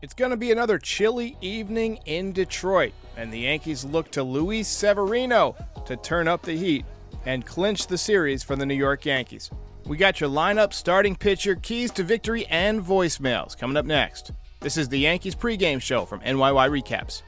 It's going to be another chilly evening in Detroit, and the Yankees look to Luis Severino to turn up the heat and clinch the series for the New York Yankees. We got your lineup, starting pitcher, keys to victory, and voicemails coming up next. This is the Yankees pregame show from NYY Recaps.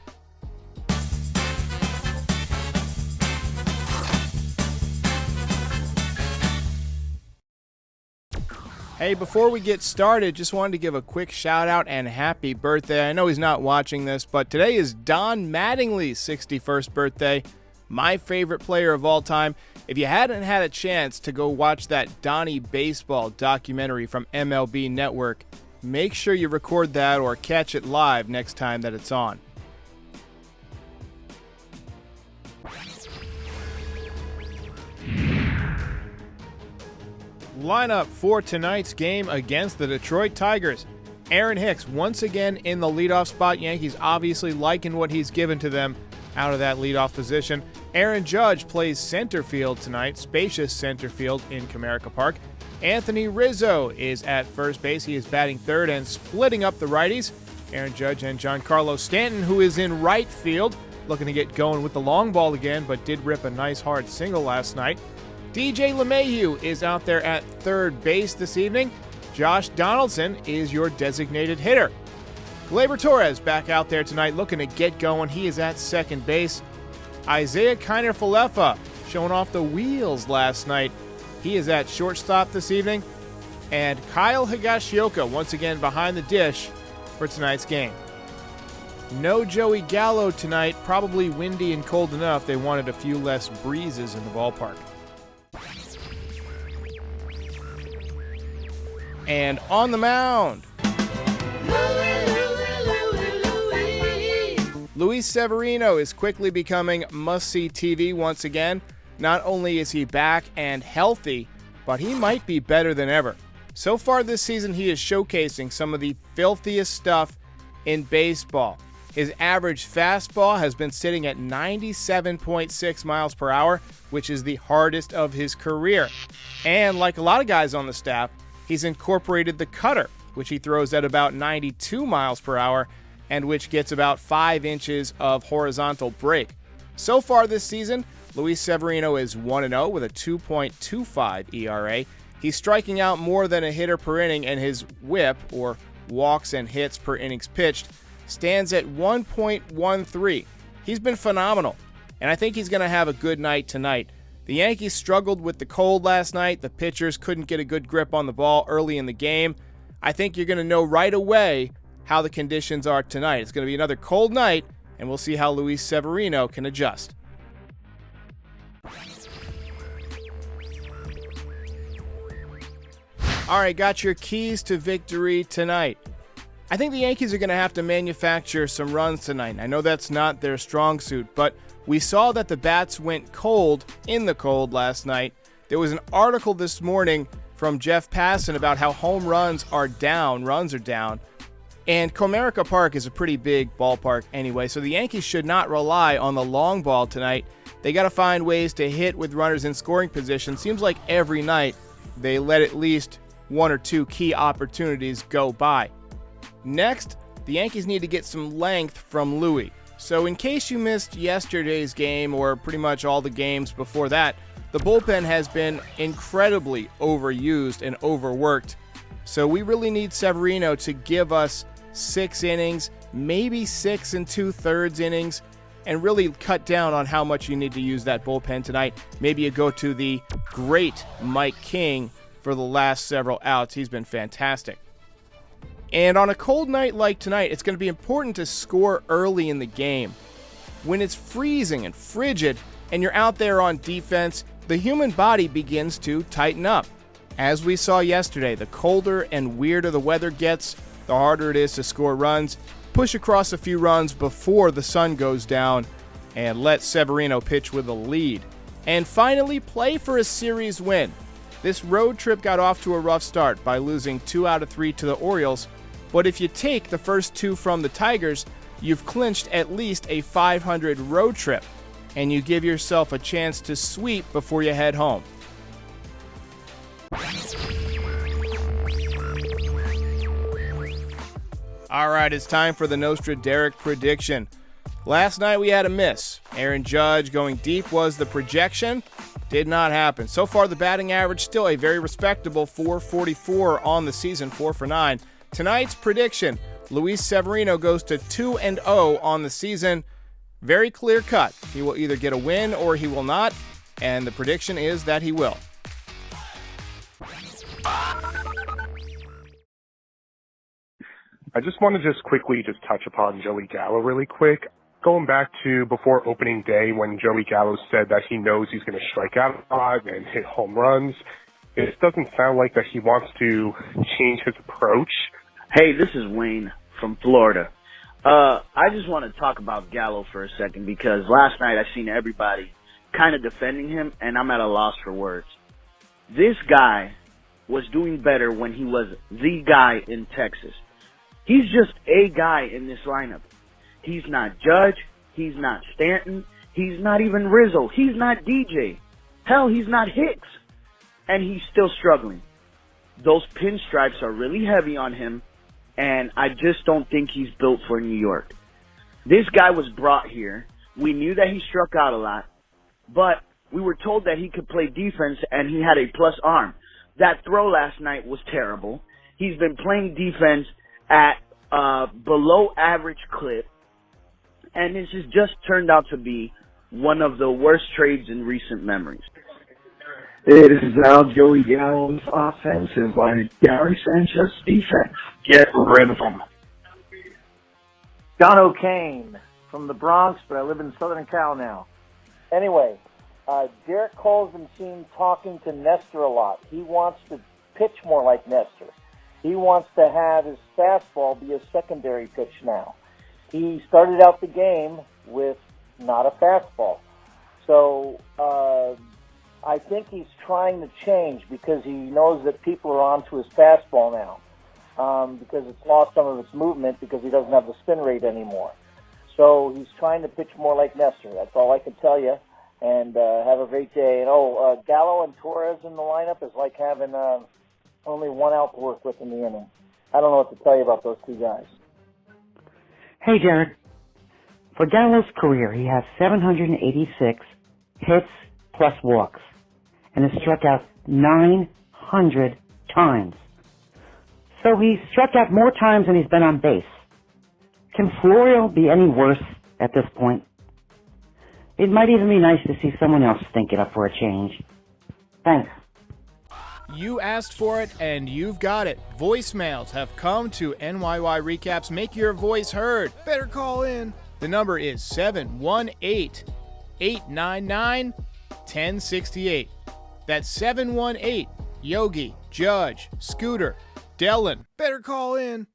Hey, before we get started, just wanted to give a quick shout out and happy birthday. I know he's not watching this, but today is Don Mattingly's 61st birthday, my favorite player of all time. If you hadn't had a chance to go watch that Donnie Baseball documentary from MLB Network, make sure you record that or catch it live next time that it's on. Lineup for tonight's game against the Detroit Tigers. Aaron Hicks once again in the leadoff spot. Yankees obviously liking what he's given to them out of that leadoff position. Aaron Judge plays center field tonight, spacious center field in Comerica Park. Anthony Rizzo is at first base. He is batting third and splitting up the righties. Aaron Judge and Giancarlo Stanton, who is in right field, looking to get going with the long ball again, but did rip a nice hard single last night. DJ LeMahieu is out there at third base this evening. Josh Donaldson is your designated hitter. Gleyber Torres back out there tonight looking to get going. He is at second base. Isaiah Kiner-Falefa showing off the wheels last night. He is at shortstop this evening. And Kyle Higashioka once again behind the dish for tonight's game. No Joey Gallo tonight, probably windy and cold enough. They wanted a few less breezes in the ballpark. And on the mound, Luis Severino is quickly becoming must-see TV once again. Not only is he back and healthy, but he might be better than ever. So far this season, he is showcasing some of the filthiest stuff in baseball. His average fastball has been sitting at 97.6 miles per hour, which is the hardest of his career. And like a lot of guys on the staff, he's incorporated the cutter, which he throws at about 92 miles per hour and which gets about 5 inches of horizontal break. So far this season, Luis Severino is 1-0 with a 2.25 ERA. He's striking out more than a hitter per inning, and his whip, or walks and hits per innings pitched, stands at 1.13. He's been phenomenal, and I think he's going to have a good night tonight. The Yankees struggled with the cold last night. The pitchers couldn't get a good grip on the ball early in the game. I think you're going to know right away how the conditions are tonight. It's going to be another cold night, and we'll see how Luis Severino can adjust. All right, got your keys to victory tonight. I think the Yankees are going to have to manufacture some runs tonight. I know that's not their strong suit, but we saw that the bats went cold in the cold last night. There was an article this morning from Jeff Passan about how home runs are down, and Comerica Park is a pretty big ballpark anyway, so the Yankees should not rely on the long ball tonight. They got to find ways to hit with runners in scoring position. Seems like every night they let at least one or two key opportunities go by. Next, the Yankees need to get some length from Louis. So in case you missed yesterday's game or pretty much all the games before that, the bullpen has been incredibly overused and overworked. So we really need Severino to give us 6 innings, maybe 6 2/3 innings, and really cut down on how much you need to use that bullpen tonight. Maybe you go to the great Mike King for the last several outs. He's been fantastic. And on a cold night like tonight, it's going to be important to score early in the game. When it's freezing and frigid and you're out there on defense, the human body begins to tighten up. As we saw yesterday, the colder and weirder the weather gets, the harder it is to score runs. Push across a few runs before the sun goes down and let Severino pitch with a lead. And finally, play for a series win. This road trip got off to a rough start by losing 2 out of 3 to the Orioles, but if you take the first 2 from the Tigers, you've clinched at least a 500 road trip, and you give yourself a chance to sweep before you head home. All right, it's time for the Nostraderic prediction. Last night we had a miss. Aaron Judge going deep was the projection. Did not happen. So far, the batting average still a very respectable 444 on the season, 4 for 9. Tonight's prediction, Luis Severino goes to 2-0 on the season. Very clear cut. He will either get a win or he will not, and the prediction is that he will. I just want to quickly touch upon Joey Gallo really quick. Going back to before opening day when Joey Gallo said that he knows he's going to strike out a lot and hit home runs, it doesn't sound like that he wants to change his approach. Hey, this is Wayne from Florida. I just want to talk about Gallo for a second because last night I seen everybody kind of defending him, and I'm at a loss for words. This guy was doing better when he was the guy in Texas. He's just a guy in this lineup. He's not Judge. He's not Stanton. He's not even Rizzo. He's not DJ. Hell, he's not Hicks. And he's still struggling. Those pinstripes are really heavy on him, and I just don't think he's built for New York. This guy was brought here. We knew that he struck out a lot, but we were told that he could play defense and he had a plus arm. That throw last night was terrible. He's been playing defense at below average clip, and this has just turned out to be one of the worst trades in recent memories. It is now Joey Gallo's offensive by Gary Sanchez's defense. Get rid of him. John O'Kane from the Bronx, but I live in Southern Cal now. Anyway, Derek Cole's been seen talking to Nestor a lot. He wants to pitch more like Nestor. He wants to have his fastball be a secondary pitch now. He started out the game with not a fastball. So I think he's trying to change because he knows that people are onto his fastball now because it's lost some of its movement because he doesn't have the spin rate anymore. So he's trying to pitch more like Nestor. That's all I can tell you. And have a great day. And Gallo and Torres in the lineup is like having only one out to work with in the inning. I don't know what to tell you about those two guys. Hey, Jared. For Gallo's career, he has 786 hits plus walks and has struck out 900 times. So he's struck out more times than he's been on base. Can Florio be any worse at this point? It might even be nice to see someone else think it up for a change. Thanks. You asked for it, and you've got it. Voicemails have come to NYY Recaps. Make your voice heard. Better call in. The number is 718-899-1068. That's 718 Yogi, Judge, Scooter, Dellin. Better call in.